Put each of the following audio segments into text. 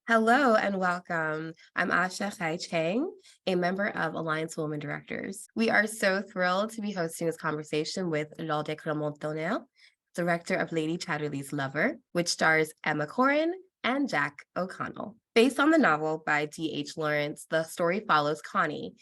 Hello and welcome. I'm Asha Chai-Chang, a member of Alliance Women Directors. We are so thrilled to be hosting this conversation with Laure de Clermont-Tonnerre, director of Lady Chatterley's Lover, which stars Emma Corrin and Jack O'Connell. Based on the novel by D.H. Lawrence, the story follows Connie,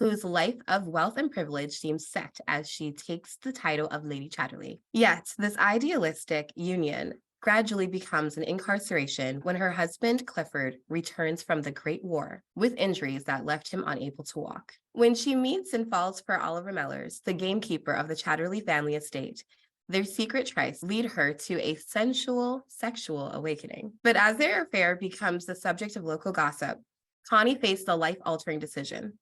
whose life of wealth and privilege seems set as she takes the title of Lady Chatterley. Yet, this idealistic union gradually becomes an incarceration when her husband, Clifford, returns from the Great War with injuries that left him unable to walk. When she meets and falls for Oliver Mellors, the gamekeeper of the Chatterley family estate, their secret trysts lead her to a sensual sexual awakening. But as their affair becomes the subject of local gossip, Connie faced a life-altering decision: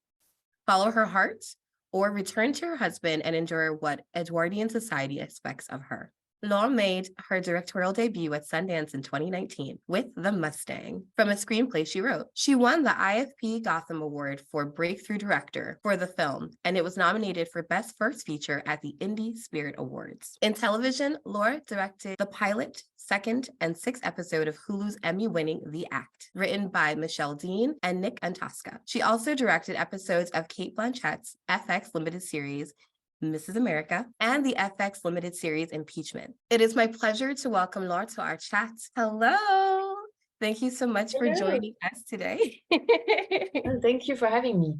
follow her heart or return to her husband and endure what Edwardian society expects of her. Laure made her directorial debut at Sundance in 2019 with The Mustang, from a screenplay she wrote. She won the IFP Gotham Award for Breakthrough Director for the film, and it was nominated for Best First Feature at the Indie Spirit Awards. In television, Laure directed the pilot, second, and sixth episode of Hulu's Emmy-winning The Act, written by Michelle Dean and Nick Antosca. She also directed episodes of Cate Blanchett's FX limited series Mrs. America, and the FX limited series Impeachment. It is my pleasure to welcome Laure to our chat. Hello. Thank you so much for joining us today. Thank you for having me.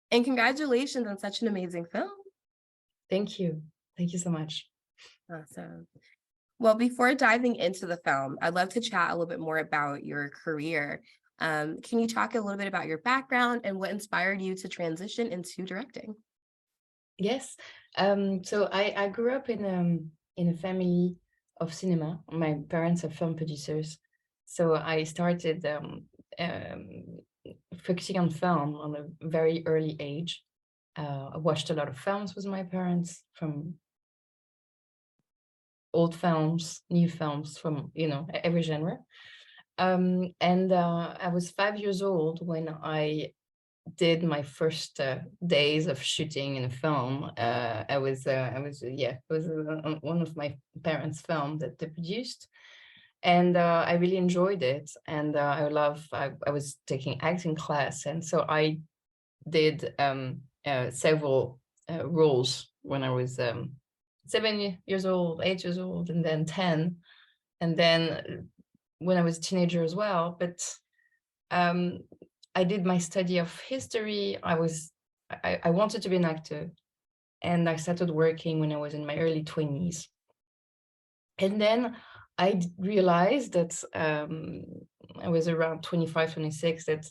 And congratulations on such an amazing film. Thank you. Thank you so much. Awesome. Well, before diving into the film, I'd love to chat a little bit more about your career. Can you talk a little bit about your background and what inspired you to transition into directing? Yes. So I grew up in a family of cinema. My parents are film producers. So I started focusing on film on a very early age. I watched a lot of films with my parents, from old films, new films, from, every genre. And I was 5 years old when I did my first days of shooting in a film. It was one of my parents' films that they produced, and I really enjoyed it. And I was taking acting class, and so I did several roles when I was 7 years old, 8 years old, and then 10, and then when I was a teenager as well. But I did my study of history. I wanted to be an actor, and I started working when I was in my early 20s. And then I realized that I was around 25, 26, that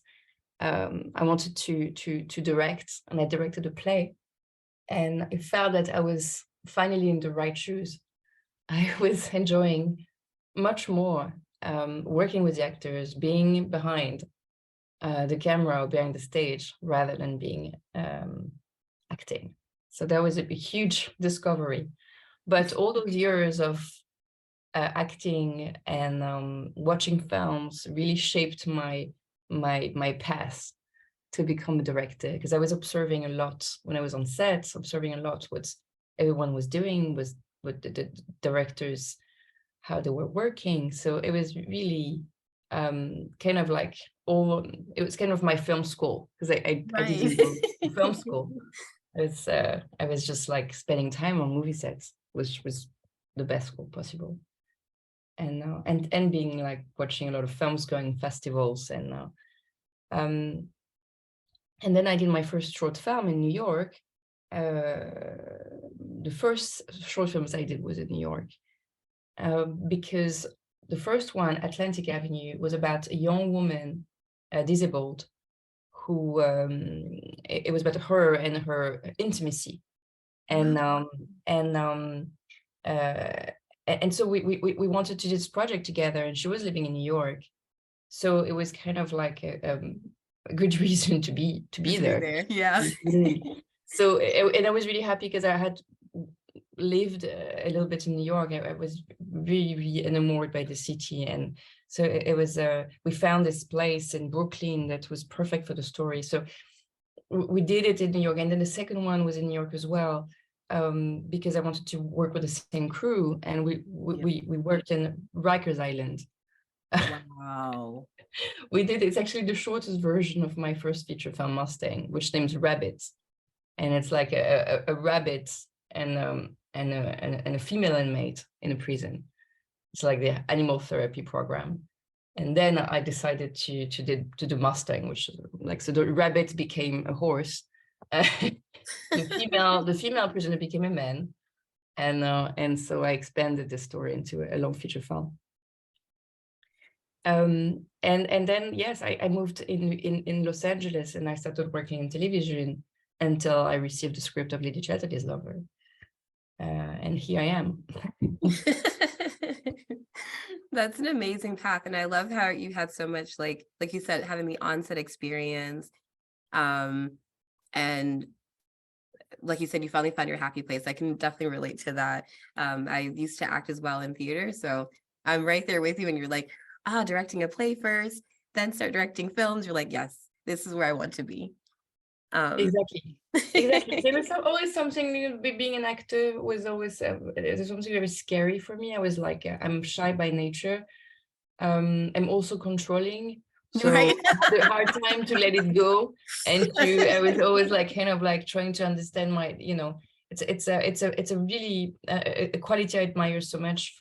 I wanted to direct, and I directed a play. And I felt that I was finally in the right shoes. I was enjoying much more working with the actors, being behind the camera or behind the stage, rather than being acting. So that was a huge discovery. But all those years of acting and watching films really shaped my path to become a director, because I was observing a lot when I was on set, observing a lot what everyone was doing, was what the directors, how they were working. So it was really kind of like it was kind of my film school, because I didn't go to film school. I was just like spending time on movie sets, which was the best school possible. And being like watching a lot of films, going festivals, and then I did my first short film in New York. The first short films I did was in New York, because the first one, Atlantic Avenue, was about a young woman, disabled, who it was about her and her intimacy, and so we wanted to do this project together, and she was living in New York, so it was kind of like a good reason to be there. Yeah. So and I was really happy, because I had lived a little bit in New York. I was really, really enamored by the city, and so it was we found this place in Brooklyn that was perfect for the story. So we did it in New York, and then the second one was in New York as well, because I wanted to work with the same crew, and we worked in Rikers Island. Wow. we did. It's actually the shortest version of my first feature film, Mustang, which names Rabbit, and it's like a rabbit and a female inmate in a prison. It's like the animal therapy program. And then I decided to do Mustang, which is like, so the rabbit became a horse, the female prisoner became a man, and so I expanded the story into a long feature film. And then yes, I moved in Los Angeles, and I started working in television until I received the script of Lady Chatterley's Lover, and here I am. That's an amazing path, and I love how you had so much, like you said, having the onset experience, and like you said, you finally found your happy place. I can definitely relate to that. I used to act as well in theater, so I'm right there with you. And you're like, directing a play first, then start directing films. You're like, yes, this is where I want to be. Exactly. There was always something, being an actor was always there's something very scary for me. I was like, I'm shy by nature. I'm also controlling, so Right. I had a hard time to let it go, and I was always like kind of like trying to understand my, it's a really a quality I admire so much,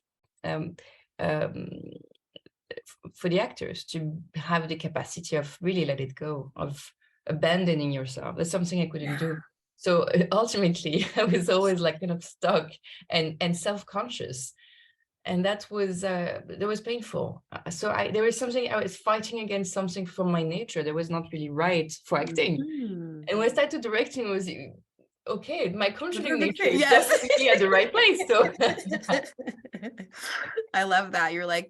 for the actors, to have the capacity of really let it go, of abandoning yourself. That's something I couldn't do. So ultimately, I was always like kind of stuck and self-conscious, and that was painful. So there was something, I was fighting against something from my nature that was not really right for acting. Mm-hmm. And when I started directing, it was okay, my controlling nature is Yes. definitely at the right place. So I love that. You're like,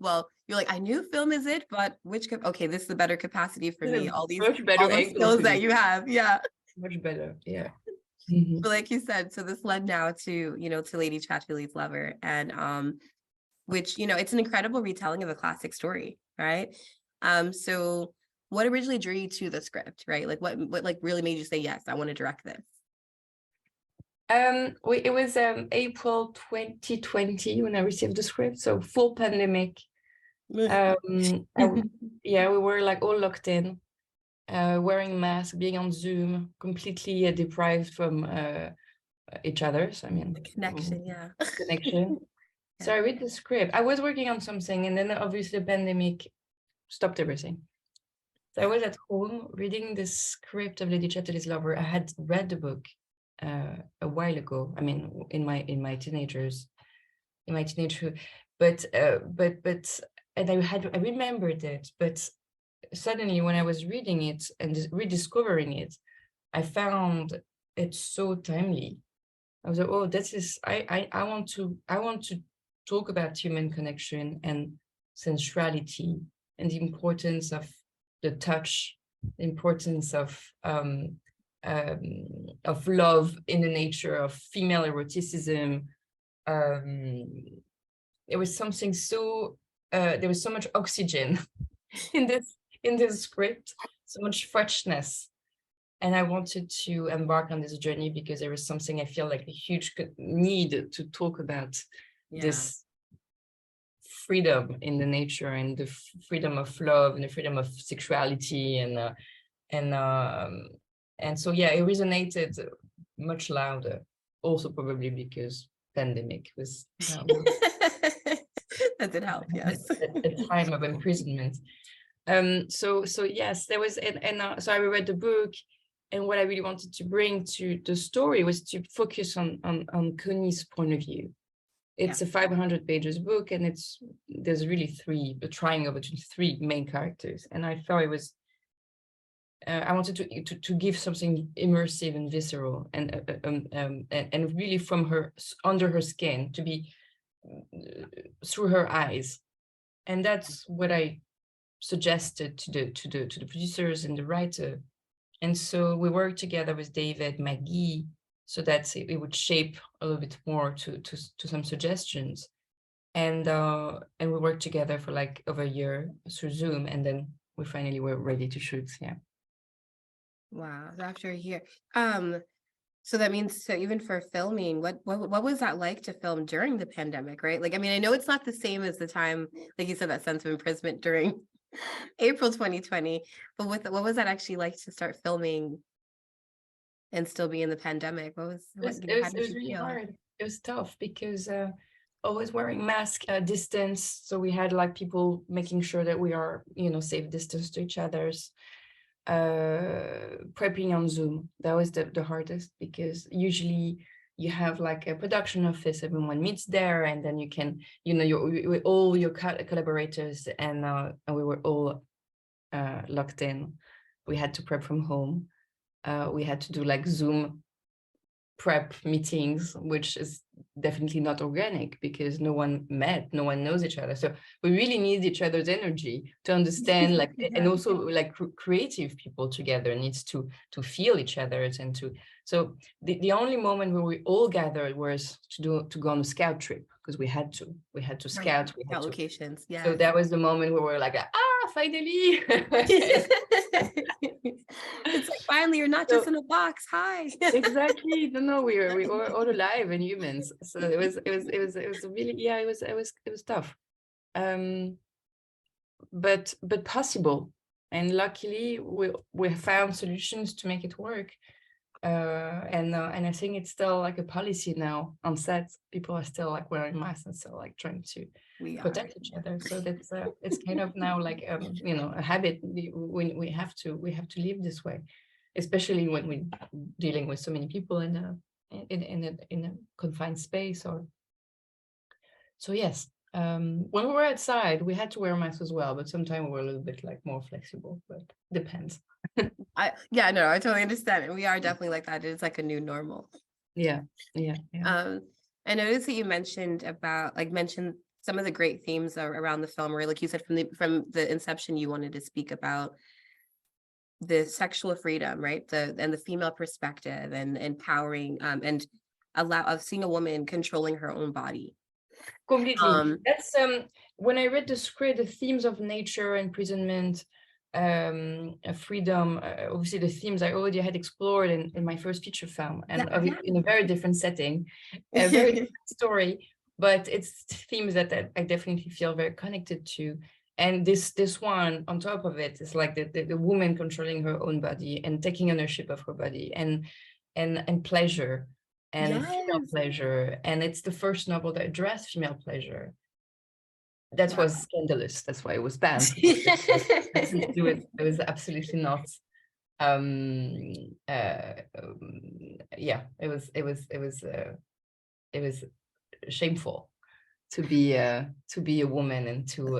I knew film is it, but okay, this is the better capacity for me. All much better those angle skills to that this. you have. Yeah. Much better. Yeah. But like you said, so this led now to, to Lady Chatterley's Lover. And which, it's an incredible retelling of a classic story, right? So what originally drew you to the script, right? Like what like really made you say, yes, I want to direct this? It was April 2020 when I received the script, so full pandemic. Yeah, we were like all locked in, wearing masks, being on Zoom, completely deprived from each other. So I mean, The connection, yeah. connection. So I read the script. I was working on something, and then obviously the pandemic stopped everything. So I was at home reading the script of Lady Chatterley's Lover. I had read the book a while ago. I mean, in my teenagehood, but and I remembered it, but suddenly when I was reading it and rediscovering it, I found it so timely. I was like, oh, this is I want to talk about human connection and sensuality and the importance of the touch, the importance of love in the nature of female eroticism. There was something so there was so much oxygen in this script, so much freshness. And I wanted to embark on this journey because there was something I feel like a huge need to talk about, this freedom in the nature and the freedom of love and the freedom of sexuality and so yeah, it resonated much louder. Also probably because pandemic was that did help, yes. a time of imprisonment. So yes, there was so I read the book, and what I really wanted to bring to the story was to focus on Connie's point of view. It's a 500 pages book, and there's really a triangle between three main characters, and I thought it was I wanted to give something immersive and visceral and really from her, under her skin, to be through her eyes, and that's what I suggested to the producers and the writer. And so we worked together with David, Maggie, so that it would shape a little bit more to some suggestions. And we worked together for like over a year through Zoom, and then we finally were ready to shoot. Yeah. Wow, after a year. So that means, so even for filming, what was that like to film during the pandemic, right? Like, I mean, I know it's not the same as the time, like you said, that sense of imprisonment during April 2020. But what was that actually like to start filming and still be in the pandemic? How It did was you really feel? hard. It was tough because always wearing mask, distance. So we had like people making sure that we are, safe distance to each other's. Prepping on Zoom. That was the hardest because usually you have like a production office, everyone meets there, and then you can, all your collaborators, and we were all locked in. We had to prep from home. We had to do like Zoom prep meetings, which is definitely not organic because no one met, no one knows each other. So we really need each other's energy to understand, like, and Yeah. also like creative people together needs to feel each other and to. So the only moment where we all gathered was to go on a scout trip because we had to Right. scout, we had Scout to. locations. So Yes. that was the moment where we're like, finally. It's like finally you're not just So in a box. Hi. exactly. No, we were all alive and humans. So it was really, yeah, it was tough. Um, but possible. And luckily we found solutions to make it work. And I think it's still like a policy now on set. People are still like wearing masks and still like trying to We are. protect each other. So that's it's kind of now like a habit. We have to live this way, especially when we're dealing with so many people in a confined space. Or so yes. When we were outside, we had to wear masks as well, but sometimes we were a little bit like more flexible, but depends. Yeah, no, I totally understand. And we are definitely like that. It's like a new normal. Yeah, yeah, yeah. Um, I noticed that you mentioned some of the great themes around the film, or like you said from the inception, you wanted to speak about the sexual freedom, right? The female perspective and empowering and allow of seeing a woman controlling her own body. Completely. Um, That's when I read the script, the themes of nature, imprisonment, freedom. Obviously, the themes I already had explored in my first feature film, and yeah, in a very different setting, a very different story. But it's themes that I definitely feel very connected to. And this one on top of it is like the woman controlling her own body and taking ownership of her body and pleasure and female yes, pleasure. And it's the first novel that addressed female pleasure. That wow. was scandalous. That's why it was banned. It was absolutely not. Yeah, it was shameful to be a woman and to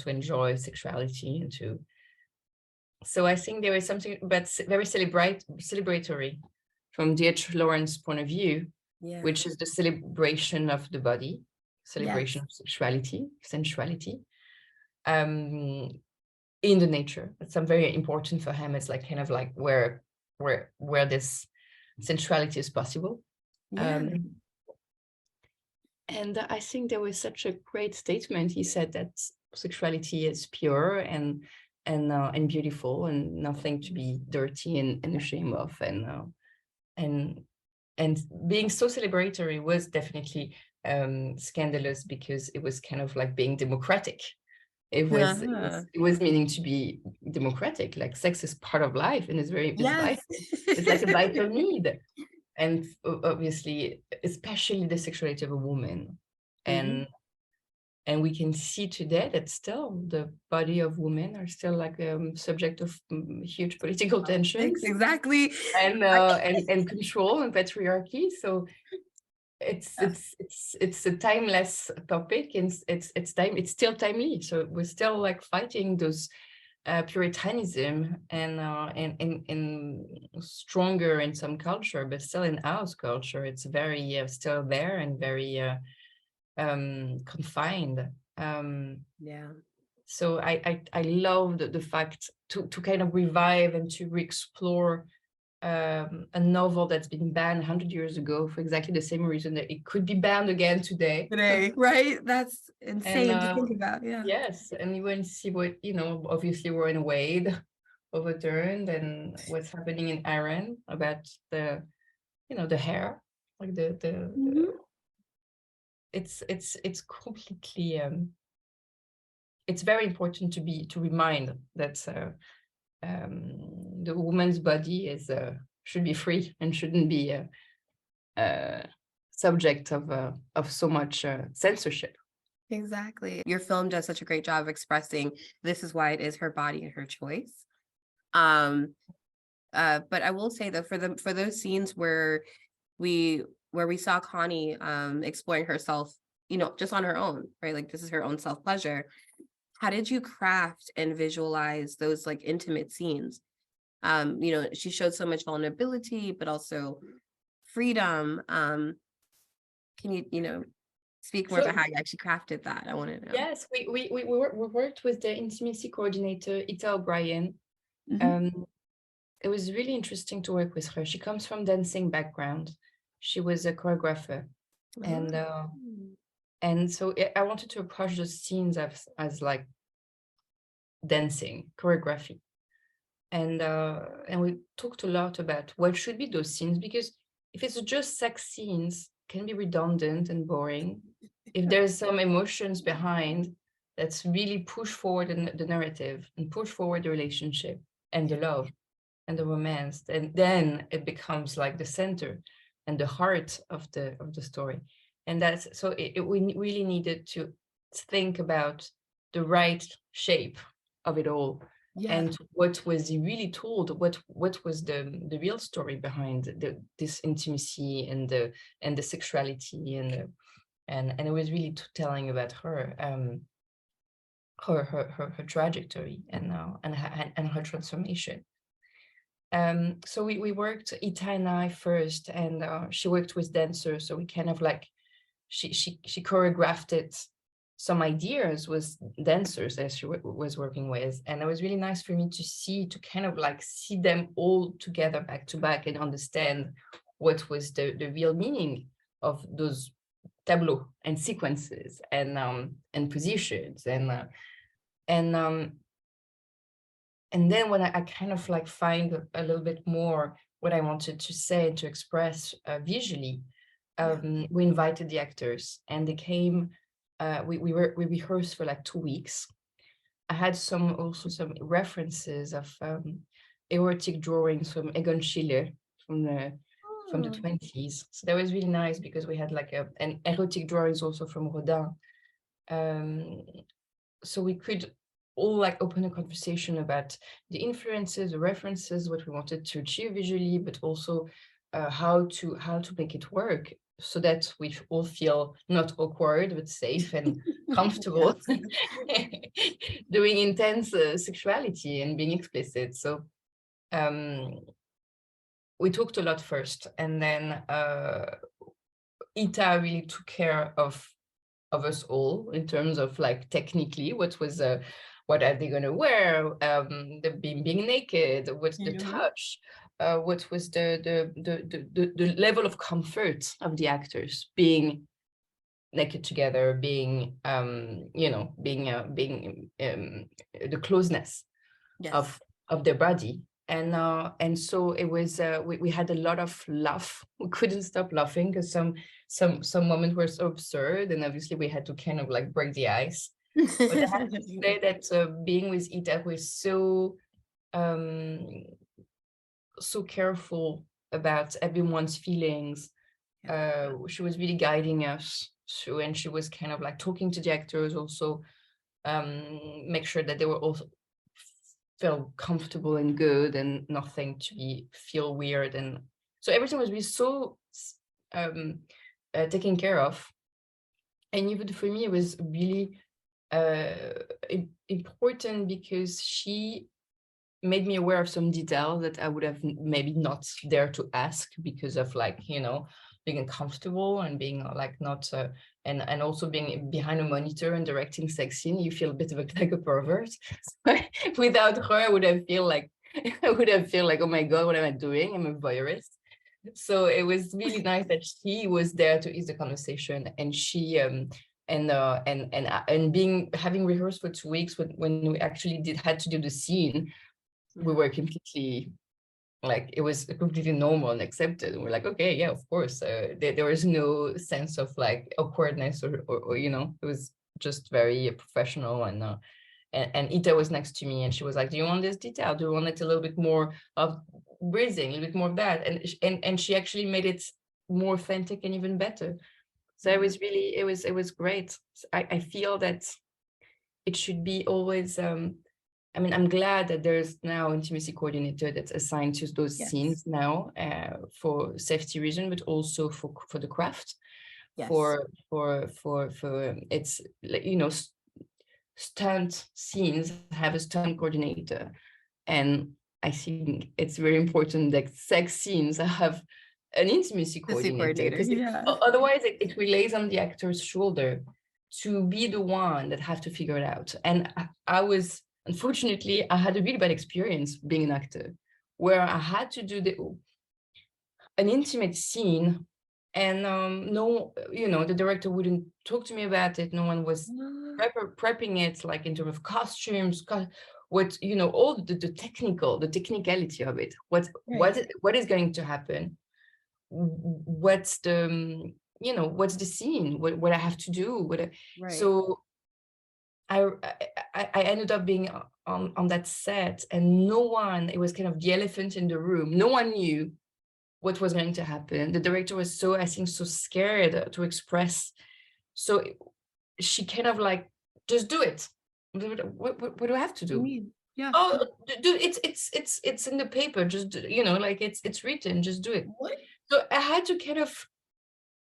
enjoy sexuality and to. So I think there is something but very celebratory from D.H. Lawrence's point of view, Yeah. which is the celebration of the body, Yes. celebration of sexuality, sensuality, um, in the nature. That's some very important for him. It's like kind of like where this sensuality is possible. Yeah. Um, and I think there was such a great statement. He said that sexuality is pure and beautiful and nothing to be dirty and ashamed of. And and being so celebratory was definitely scandalous because it was kind of like being democratic. It was it Uh-huh. was, it was meaning to be democratic. Like sex is part of life and it's Yes. vital. It's like a vital need. And obviously, especially the sexuality of a woman. Mhm. And and we can see today that still the body of women are still like subject of huge political tensions Exactly. and control and patriarchy. So it's Yes. it's it's it's a timeless topic and it's still timely. So we're still like fighting those puritanism and stronger in some culture, but still in our culture, it's very still there and very confined. Yeah. So I love the fact to kind of revive and to re-explore a novel that's been banned 100 years ago for exactly the same reason that it could be banned again today. Today, right? That's And insane to think about. Yeah. yes, and you will see what, obviously we're in a Wade overturned and what's happening in Iran about the hair, like Mhm. it's completely it's very important to remind that the woman's body is should be free and shouldn't be subject of so much censorship. Exactly. Your film does such a great job of expressing this is why it is her body and her choice. Um, but I will say though, for those scenes we where we saw Connie exploring herself, you know, just on her own, right? Like this is her own self-pleasure. How did you craft and visualize those like intimate scenes? You know, she showed so much vulnerability, but also freedom. Can you, you know, speak more So about how you actually crafted that? I want to know. yes, we worked with the intimacy coordinator, Ita O'Brien. Mhm. Um, it was really interesting to work with her. She comes from dancing background. She was a choreographer, and Oh. so I wanted to approach those scenes as like dancing choreography, and we talked a lot about what should be those scenes, because if it's just sex scenes, can be redundant and boring. If there's some emotions behind, that's really push forward the narrative and push forward the relationship and the love and the romance, and then it becomes like the center and the heart of the story. And that's so we really needed to think about the right shape of it all, Yeah. and what was really told, what was the real story behind this intimacy and the sexuality and it was really telling about her her trajectory and her transformation. So we worked, Ita and I first, and she worked with dancers. So we kind of like, she choreographed it, some ideas with dancers that she was working with. And it was really nice for me to kind of like see them all together back to back and understand what was the real meaning of those tableaux and sequences and positions and um and then when I kind of like find a little bit more what I wanted to say and to express visually, Yeah. we invited the actors and they came. We rehearsed for like 2 weeks. I had also some references of erotic drawings from Egon Schiele from the Oh, 20s. So that was really nice because we had like an erotic drawings also from Rodin. Um, so we could all like open a conversation about the influences, the references, what we wanted to achieve visually, but also how to make it work so that we all feel not awkward but safe and comfortable yes. doing intense sexuality and being explicit. So um, we talked a lot first, and then Ita really took care of us all in terms of like technically what are they going to wear, the being naked, what's the Mhm. touch, what was the level of comfort of the actors being naked together, being being the closeness Yes. of their body. And so it was we had a lot of laugh. We couldn't stop laughing because some moments were so absurd, and obviously we had to kind of like break the ice. But I have to say that being with Ita was um so careful about everyone's feelings. She was really guiding us through, and she was kind of like talking to the actors also, make sure that they were also feel comfortable and good and nothing to feel weird. And so everything was really so taken care of. And even for me, it was really important because she made me aware of some details that I would have maybe not dare to ask because of like, being uncomfortable and being like not, and also being behind a monitor and directing sex scene, you feel a bit of like a pervert. Without her, I would have feel like, oh my God, what am I doing? I'm a voyeurist. So it was really nice that she was there to ease the conversation, and she and being having rehearsed for 2 weeks when we actually had to do the scene, we were completely like, it was completely normal and accepted. And we're like, okay, yeah, of course. There was no sense of like awkwardness or it was just very professional. And Ita was next to me, and she was like, "Do you want this detail? Do you want it a little bit more of breathing, a little bit more of that?" And she actually made it more authentic and even better. So it was really, it was great. I feel that it should be always. I mean, I'm glad that there's now intimacy coordinator that's assigned to those scenes now for safety reason, but also for the craft. For it's, you know, stunt scenes have a stunt coordinator, and I think it's very important that sex scenes have an intimacy coordinator, because otherwise it relays on the actor's shoulder to be the one that have to figure it out. And I was, unfortunately, I had a really bad experience being an actor where I had to do an intimate scene, and no, you know, the director wouldn't talk to me about it. No one was prepping it, like in terms of costumes, what, you know, all the technicality of it. What is going to happen? What's the, you know, what's the scene? What I have to do? So I ended up being on that set, and no one, it was kind of the elephant in the room. No one knew what was going to happen. The director was so, I think, so scared to express. So she kind of like, just do it. What do I have to do? Oh, it's in the paper. Just, you know, like it's written. Just do it. So I had to kind of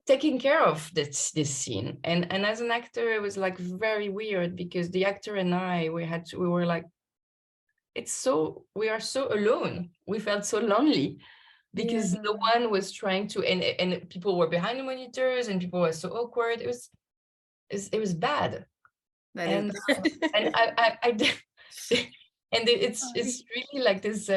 taking care of this scene, and as an actor, it was like very weird, because the actor and I, we were like, we are so alone. We felt so lonely, because no one was trying to, and people were behind the monitors, and people were so awkward. It was bad. And I did, and it's really like this.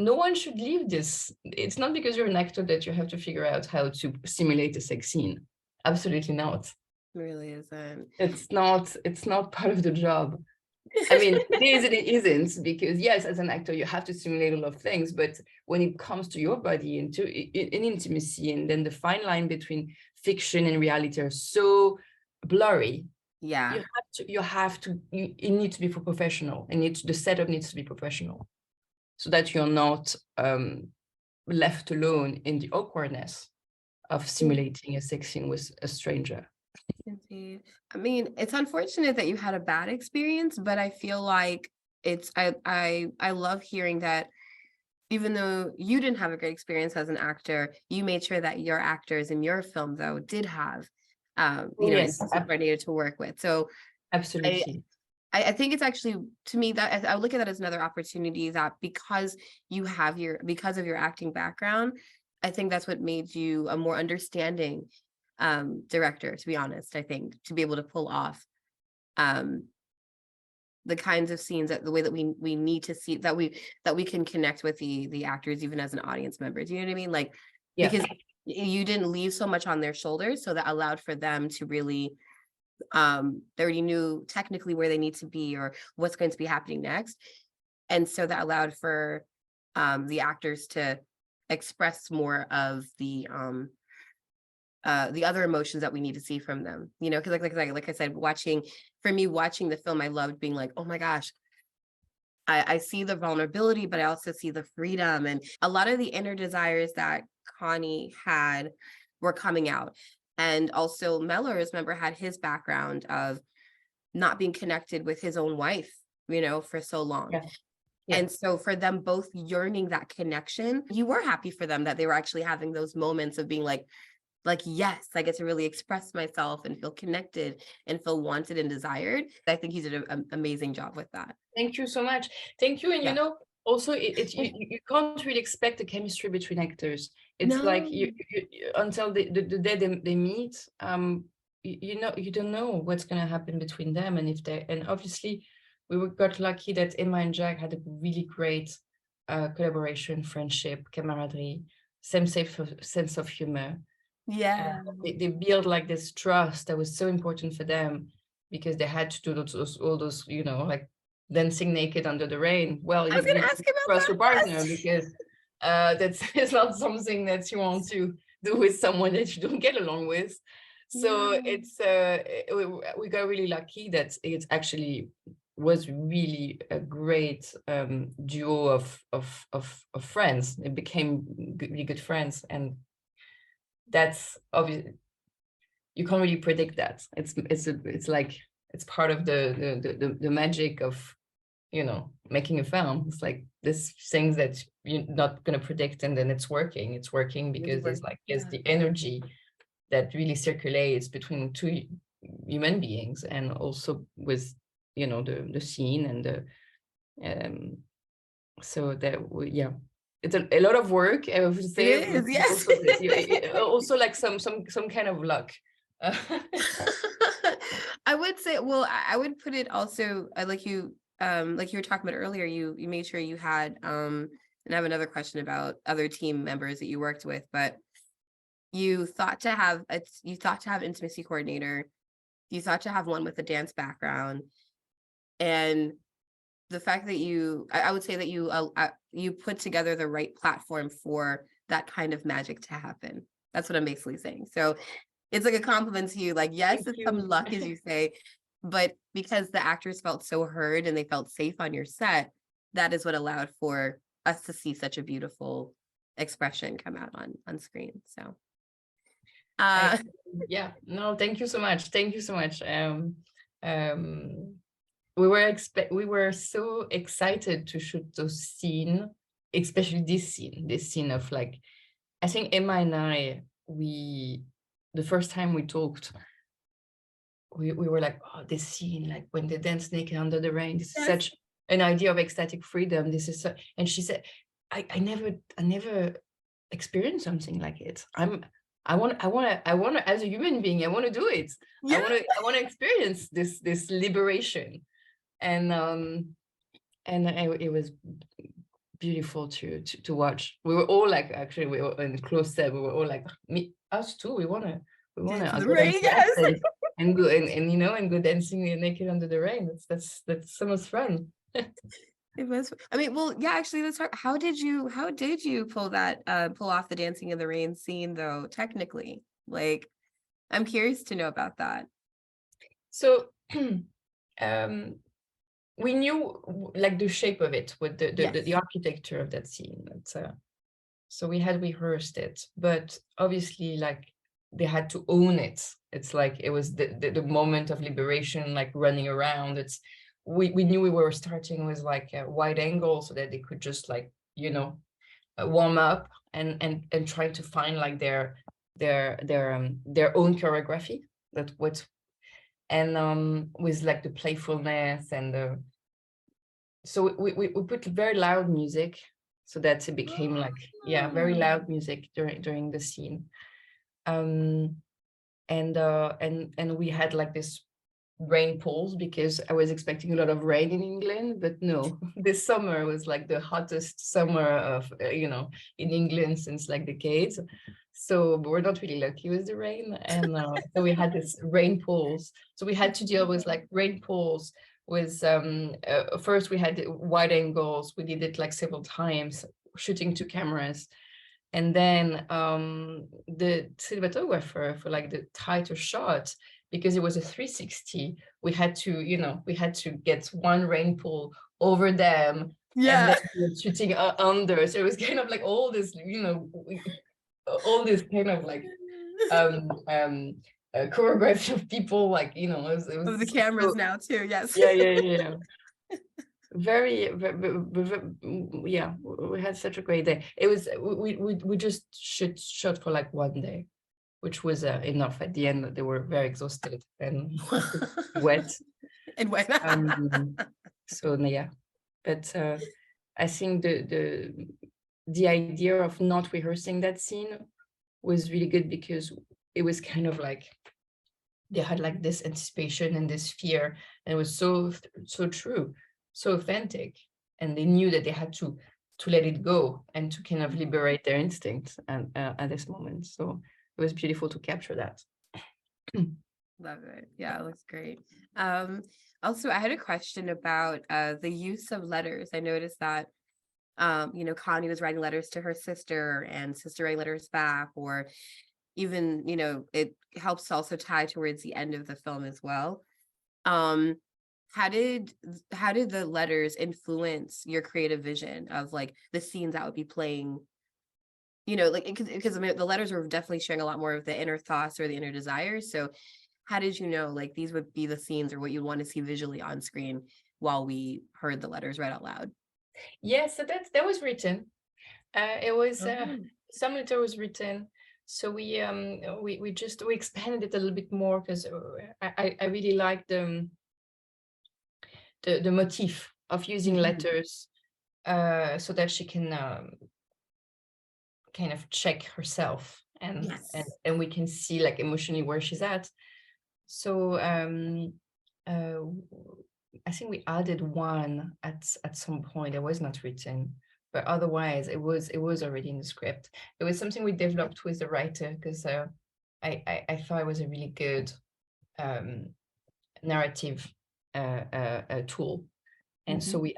No one should leave this. It's not because you're an actor that you have to figure out how to simulate a sex scene. Absolutely not. It really isn't. It's not part of the job. I mean, it is and it isn't, because yes, as an actor, you have to simulate a lot of things, but when it comes to your body and to in intimacy, and then the fine line between fiction and reality are so blurry. Yeah. It needs to be for professional, and the setup needs to be professional, so that you're not left alone in the awkwardness of simulating a sex scene with a stranger. Indeed. I mean, it's unfortunate that you had a bad experience, but I feel like I love hearing that even though you didn't have a great experience as an actor, you made sure that your actors in your film, though, did have you know, Yes, coordinator to work with. So absolutely. I think it's actually, to me, that I would look at that as another opportunity, that because of your acting background, I think that's what made you a more understanding director, to be honest. I think to be able to pull off the kinds of scenes, that the way that we need to see, that we can connect with the actors even as an audience member. Do you know what I mean? Like, because you didn't leave so much on their shoulders, so that allowed for them to really they already knew technically where they need to be or what's going to be happening next, and so that allowed for the actors to express more of the other emotions that we need to see from them, you know, because like I said, watching the film, I loved being like, oh my gosh, I see the vulnerability, but I also see the freedom, and a lot of the inner desires that Connie had were coming out. And also Mellors, remember, had his background of not being connected with his own wife, you know, for so long. And so for them both yearning that connection, you were happy for them that they were actually having those moments of being like, yes, I get to really express myself and feel connected and feel wanted and desired. I think he did an amazing job with that. Thank you so much. Thank you. And you know, also you can't really expect the chemistry between actors. It's like you until the day they meet, you know, you don't know what's going to happen between them, and obviously we got lucky that Emma and Jack had a really great collaboration, friendship, camaraderie, same safe sense of humor. They built like this trust that was so important for them, because they had to do all those, you know, like dancing naked under the rain. Well, I was going to ask you about trust your partner, because that's it's not something that you want to do with someone that you don't get along with. So Yeah. it's we got really lucky that it actually was really a great duo of friends. It became really good friends, and that's obvious. You can't really predict that. It's like it's part of the magic of, you know, making a film. It's like this things that you're not going to predict, and then it's working. It's working because there's like there's Yeah. the energy that really circulates between two human beings, and also with, you know, the scene and the so that yeah, it's a lot of work, I would It say, but is, yes. also like some kind of luck. I would say, well, I would put it also like you were talking about earlier, you made sure you had and I have another question about other team members that you worked with, but you thought to have intimacy coordinator, you thought to have one with a dance background, and the fact that I would say that you put together the right platform for that kind of magic to happen. That's what I'm basically saying. So it's like a compliment to you. Like, yes, Thank it's some you. luck, as you say, but because the actors felt so heard and they felt safe on your set, that is what allowed for us to see such a beautiful expression come out on screen. So, I, uh, yeah, no, thank you so much. Thank you so much. Um, we were so excited to shoot those scene, especially this scene of like, I think Emma and I, the first time we talked, we were like, oh, this scene, like when they dance naked under the rain, this is yes, such an idea of ecstatic freedom. This is so, and she said, I never experienced something like it. I want to, as a human being, I want to do it. yeah, I want to experience this liberation. And it was beautiful to watch. We were all like, actually, we were in close set. We were all like, me, us too. We wanna dance in the go down rain. to Yes, and go and you know, and go dancing naked under the rain. That's so much fun. it was. I mean, well, yeah. Actually, let's talk. How did you pull off the dancing in the rain scene, though? Technically, like, I'm curious to know about that. So um we knew like the shape of it with Yes. the architecture of that scene. So we had rehearsed it, but obviously like they had to own it. It's like it was the moment of liberation, like running around. We knew we were starting with like a wide angle so that they could just like, you know, warm up and try to find like their own choreography. That what and with like the playfulness and the so we put very loud music so that it became like, yeah, very loud music during the scene. um and we had like this rain pools because I was expecting a lot of rain in England, but no, this summer was like the hottest summer of you know, in England since like decades. So we're not really lucky with the rain, and so we had this rain pools. So we had to deal with like rain pools with first we had wide angles. We did it like several times, shooting two cameras, and then the cinematographer for like the tighter shot, because it was a 360, we had to, you know, we had to get one rain pool over them, and Yeah. then we were shooting under. So it was kind of like all this, you know, all this kind of like um um choreography of people, like, you know, it Of the was cameras so, now too. Yes. yeah. Yeah, we had such a great day. It was we just shot for like one day, which was enough. At the end they were very exhausted and wet. And when So yeah, but I think the idea of not rehearsing that scene was really good, because it was kind of like they had like this anticipation and this fear, and it was so true, so authentic, and they knew that they had to let it go and to kind of liberate their instincts and at this moment. So it was beautiful to capture that. Love it. Yeah, it looks great. Also, I had a question about the use of letters. I noticed that Connie was writing letters to her sister and sister writing letters back, or even, it helps also tie towards the end of the film as well. Um, how did the letters influence your creative vision of like the scenes that would be playing? Like because I mean, the letters were definitely sharing a lot more of the inner thoughts or the inner desires. So how did you know like these would be the scenes or what you want to see visually on screen while we heard the letters read out loud? Yeah, so that was written. It was Oh, some letter was written. So we expanded it a little bit more because I really like the motif of using mhm. letters so that she can kind of check herself Yes. and we can see like emotionally where she's at. So uh, I think we added one at some point. It was not written, but otherwise it was already in the script. It was something we developed with the writer because I thought it was a really good um, narrative tool, and so Mhm. we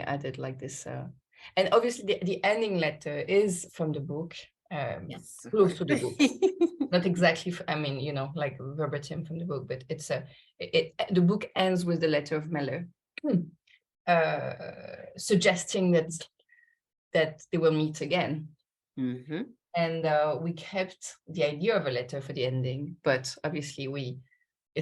added like this, and obviously the ending letter is from the book, Yes, of close course. to the book. Not exactly, I mean, like verbatim from the book, but the book ends with the letter of Mellor, suggesting that they will meet again. Hmm. And we kept the idea of a letter for the ending, but obviously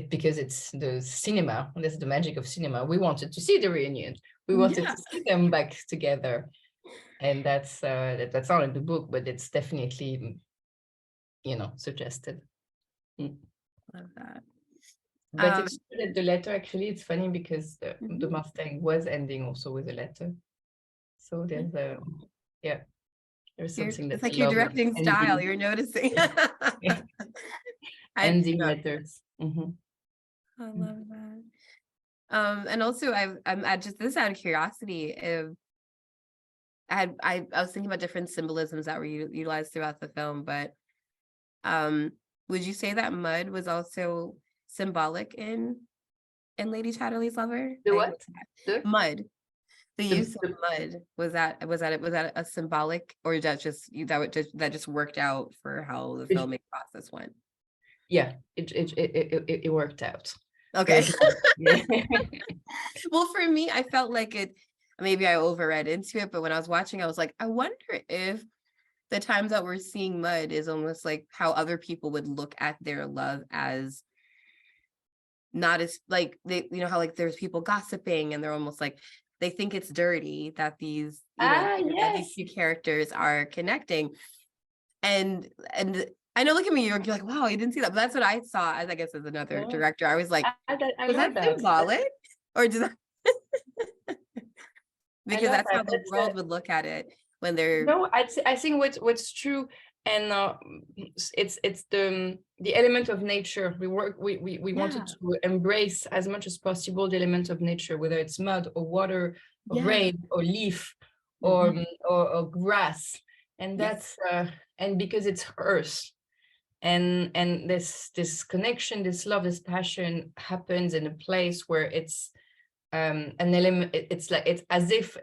because it's the cinema, and that's the magic of cinema. We wanted to see the reunion. We wanted Yeah. to see them back together, and that's not in the book, but it's definitely suggested. Mm. Love that. But Um, it's true that the letter, actually, it's funny because the mhm. Mustang was ending also with a letter. So there's yeah, there's something that It's I like your love, like directing style, ending, you're noticing. yeah, I ending no, letters. I love that. And also I'm just this out of curiosity, if I was thinking about different symbolisms that were utilized throughout the film, but um, would you say that mud was also symbolic in Lady Chatterley's Lover? The what? The Mud. The the, use of the mud, was that a symbolic, or that just worked out for how the it, filming process went? yeah, it worked out. Okay. There's no, yeah. Well, for me, I felt like maybe I overread into it, but when I was watching, I was like, I wonder if the times that we're seeing mud is almost like how other people would look at their love as not as like they, how like there's people gossiping and they're almost like they think it's dirty that these, that these Yes. two characters are connecting. And I know, look at me, you're like, wow, you didn't see that. But that's what I saw as, I guess, as another No, director. I was like, I was that love that. symbolic? Or does that I because love that's how that. the world would look at it when they're No, I think what's true, and it's the element of nature. We wanted yeah, to embrace as much as possible the element of nature, whether it's mud or water or yeah. rain or leaf or Mhm. or grass, and Yes. and because it's earth, and this connection, this love, this passion happens in a place where it's an element. It's like it's as if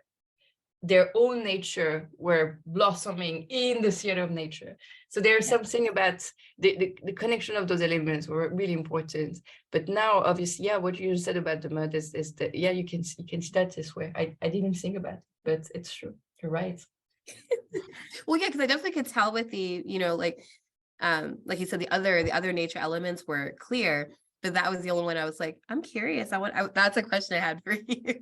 their own nature were blossoming in the theater of nature. So there's Yeah. something about the connection of those elements were really important. But now, obviously, yeah, what you said about the mud is that, yeah, you can see that this way. I didn't think about it, but it's true. You're right. Well, yeah, because I definitely could tell with the, like you said, the other nature elements were clear, but that was the only one I was like, I'm curious. That's a question I had for you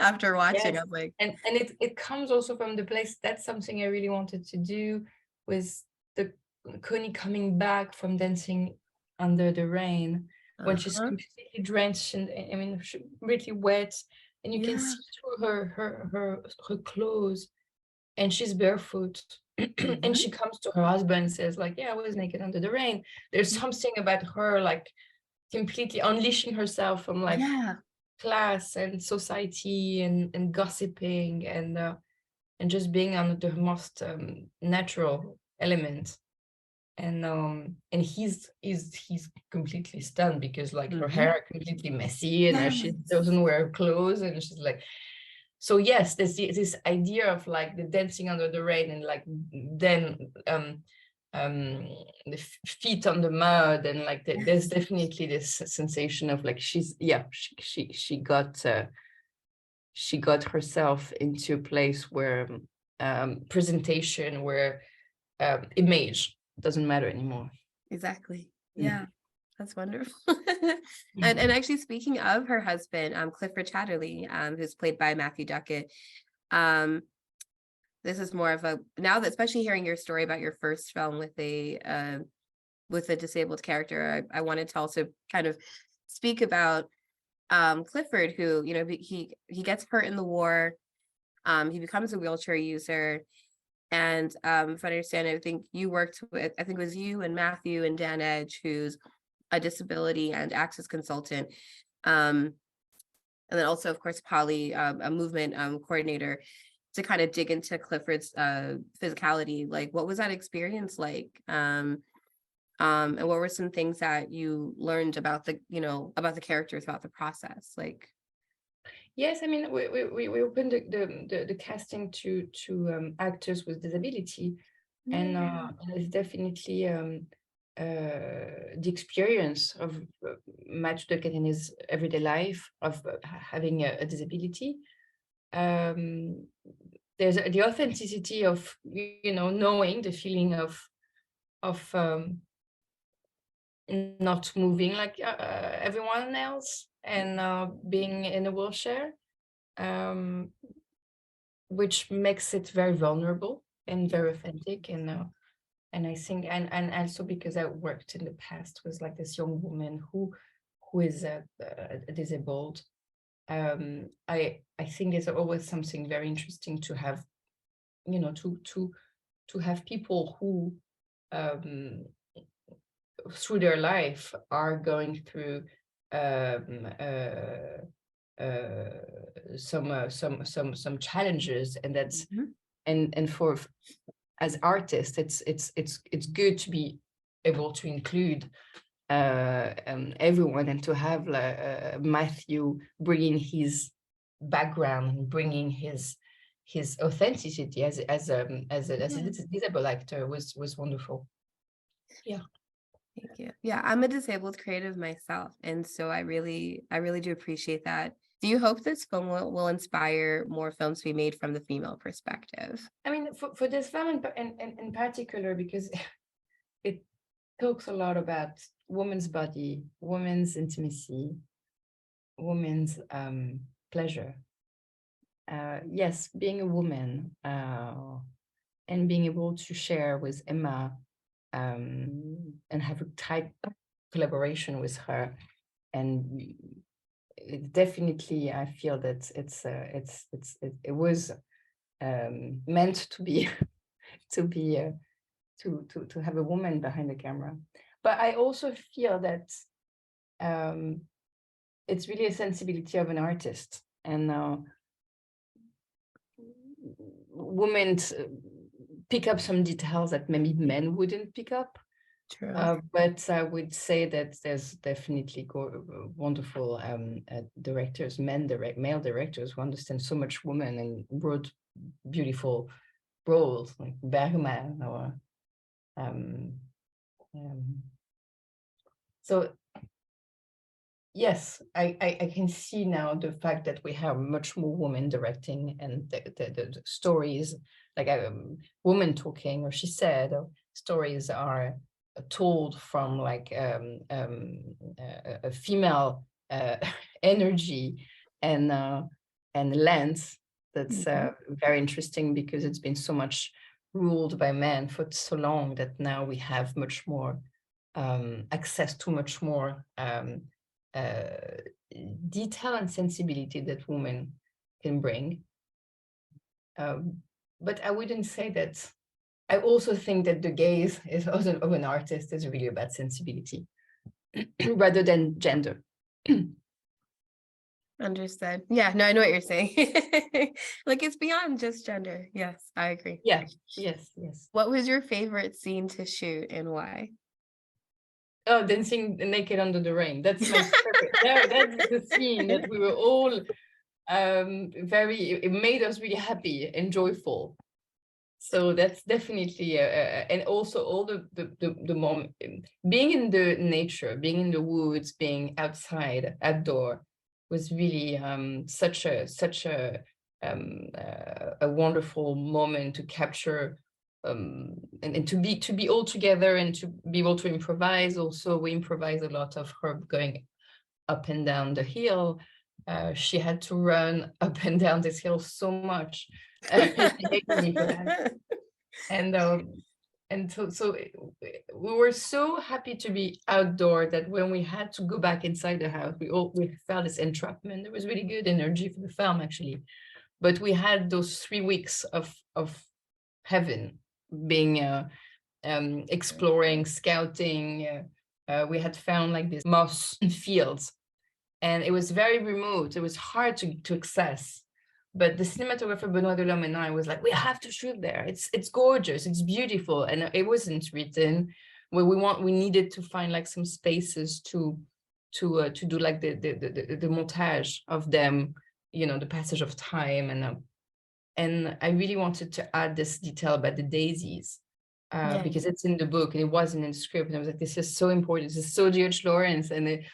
after watching. I Yes. was like, And it comes also from the place. That's something I really wanted to do, was the Connie coming back from dancing under the rain when she's uh-huh. completely drenched and, I mean, really wet, and you can Yeah. see through her clothes, and she's barefoot. And Mhm. she comes to her husband and says, like, yeah, I was naked under the rain. There's something about her, like, completely unleashing herself from, like, Yeah. class and society and gossiping and just being on the most natural element. And he's completely stunned because, like, her Mhm. hair completely messy, and she Yes. doesn't wear clothes, and she's like, so yes, there's this idea of, like, the dancing under the rain, and, like, then the feet on the mud, and like there's definitely this sensation of like she got herself into a place where presentation, where image doesn't matter anymore. Exactly. Mm. Yeah, that's wonderful. And actually, speaking of her husband, Clifford Chatterley, who's played by Matthew Duckett, um, this is more of a, now that, especially hearing your story about your first film with a disabled character, I wanted to also kind of speak about Clifford, who, you know, he gets hurt in the war. He becomes a wheelchair user. And if I understand it, I think you worked with, I think it was you and Matthew and Dan Edge, who's a disability and access consultant. And then also, of course, Polly, a movement coordinator, to kind of dig into Clifford's physicality. Like, what was that experience like? And what were some things that you learned about the, you know, about the character throughout the process? Like, Yes, I mean, we opened the casting to actors with disability, and it's definitely the experience of Matthew Duckett in his everyday life of having a disability. There's the authenticity of, you know, knowing the feeling of not moving like everyone else, and being in a wheelchair, which makes it very vulnerable and very authentic. And I think, and also because I worked in the past with like this young woman who is disabled. I think it's always something very interesting to have, you know, to have people who through their life are going through some challenges, and that's and for as artists, it's good to be able to include everyone, and to have Matthew bringing his background and bringing his authenticity as a disabled actor was wonderful. Yeah. thank you. Yeah, I'm a disabled creative myself, and so I really do appreciate that. Do you hope this film will inspire more films to be made from the female perspective? I mean, for this film in particular, because it talks a lot about women's body, women's intimacy, women's pleasure. Yes, being a woman and being able to share with Emma and have a tight collaboration with her, and it definitely, I feel that it was meant to be to have a woman behind the camera. But I also feel that it's really a sensibility of an artist, and women pick up some details that maybe men wouldn't pick up. True. But I would say that there's definitely wonderful directors, male directors who understand so much women and wrote beautiful roles like Bergman or so yes, I can see now the fact that we have much more women directing, and the stories like woman talking, or she said, or stories are told from like a female energy and lens. That's very interesting, because it's been so much ruled by men for so long that now we have much more access to much more detail and sensibility that women can bring. But I wouldn't say that. I also think that the gaze of an artist is really about sensibility rather than gender. Understood. Yeah, no, I know what you're saying. Like, it's beyond just gender. Yes, I agree. Yeah, yes. What was your favorite scene to shoot, and why? Oh, dancing naked under the rain. That's my favorite. That's the scene that we were all it made us really happy and joyful. So that's definitely and also all the moment being in the nature, being in the woods, being outside, outdoor was really a wonderful moment to capture, and to be all together and to be able to improvise. Also, we improvise a lot of her going up and down the hill. She had to run up and down this hill so much. She hated me for that. And we were so happy to be outdoor that when we had to go back inside the house, we felt this entrapment. There was really good energy for the film, actually. But we had those 3 weeks of heaven, being exploring, scouting. We had found like this moss fields, and it was very remote. It was hard to access. But the cinematographer Benoit Delhomme and I was like, we have to shoot there. It's gorgeous, it's beautiful. And it wasn't written where we needed to find like some spaces to do like the montage of them, the passage of time. And I really wanted to add this detail about the daisies, because it's in the book and it wasn't in the script. And I was like, this is so important. This is so George Lawrence. And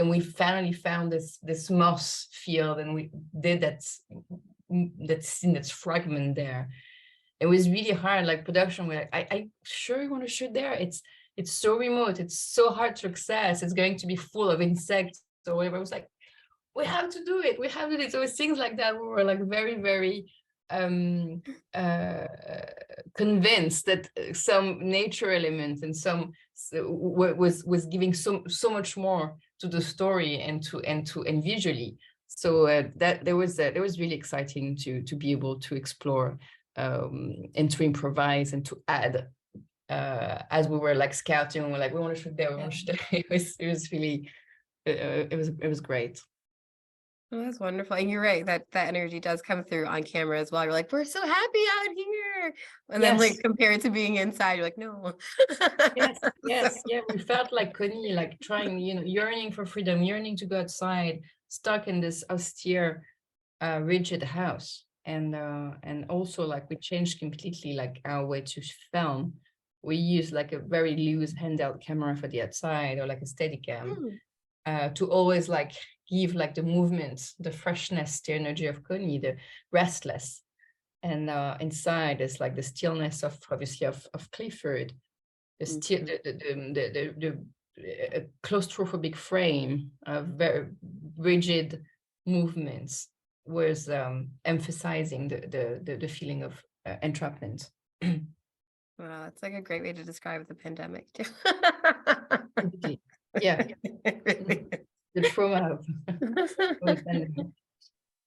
we finally found this moss field, and we did that scene, that's fragment there. It was really hard, like production. We're like, I sure you want to shoot there? It's so remote. It's so hard to access. It's going to be full of insects or whatever. I was like, we have to do it. We have to do it. So it's things like that. We were like very, very convinced that some nature elements and some was giving so much more to the story and visually. So that there was really exciting to be able to explore and to improvise and to add as we were like scouting. And we're like, we want to shoot there, we want to shoot there. It was really it was great. Oh, that's wonderful. And you're right, that energy does come through on camera as well. You're like, we're so happy out here. And then like compared to being inside, you're like, no. Yes. Yeah. We felt like Connie, like trying, yearning for freedom, yearning to go outside, stuck in this austere, rigid house. And also like we changed completely like our way to film. We used like a very loose handheld camera for the outside, or like a Steadicam, to always like give like the movement, the freshness, the energy of Connie, the restless. And inside is like the stillness of obviously of Clifford, the claustrophobic frame of very rigid movements was emphasizing the feeling of entrapment. Wow, that's like a great way to describe the pandemic too. Yeah. The trauma of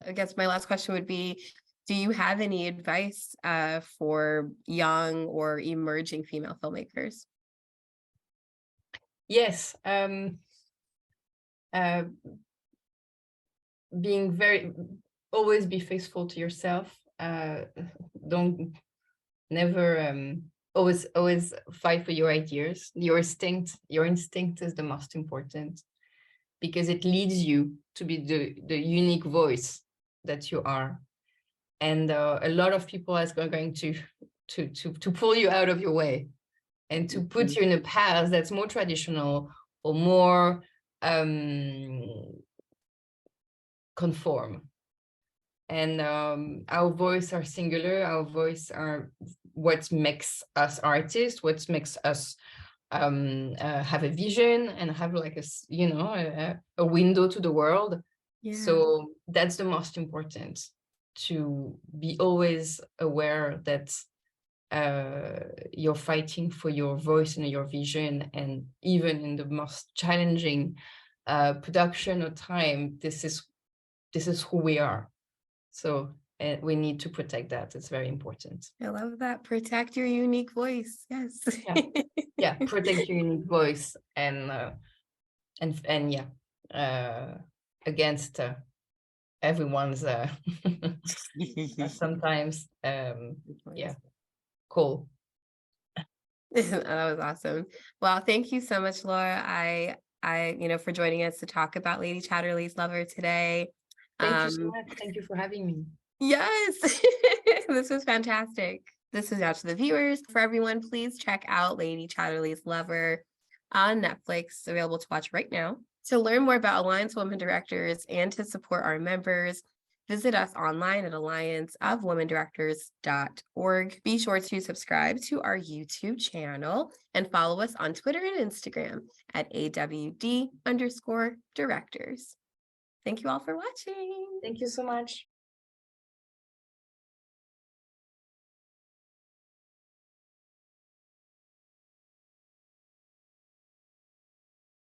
I guess my last question would be, do you have any advice for young or emerging female filmmakers? Yes. Always be faithful to yourself. Always fight for your ideas. Your instinct is the most important, because it leads you to be the unique voice that you are. And a lot of people are going to pull you out of your way and to put you in a path that's more traditional or more conform. And our voice are singular. Our voice are what makes us artists, what makes us have a vision and have like a window to the world. So that's the most important, to be always aware that you're fighting for your voice and your vision. And even in the most challenging production or time, this is who we are. So we need to protect that. It's very important. I love that. Protect your unique voice. Yes. Yeah. Protect your unique voice and against everyone's sometimes cool. That was awesome. Well, thank you so much, Laura. I for joining us to talk about Lady Chatterley's Lover today. Thank you so much. Thank you for having me. Yes. This was fantastic. This is out to the viewers. For everyone, please check out Lady Chatterley's Lover on Netflix, available to watch right now. To learn more about Alliance Women Directors and to support our members, visit us online at allianceofwomendirectors.org. Be sure to subscribe to our YouTube channel and follow us on Twitter and Instagram at AWD_directors. Thank you all for watching. Thank you so much.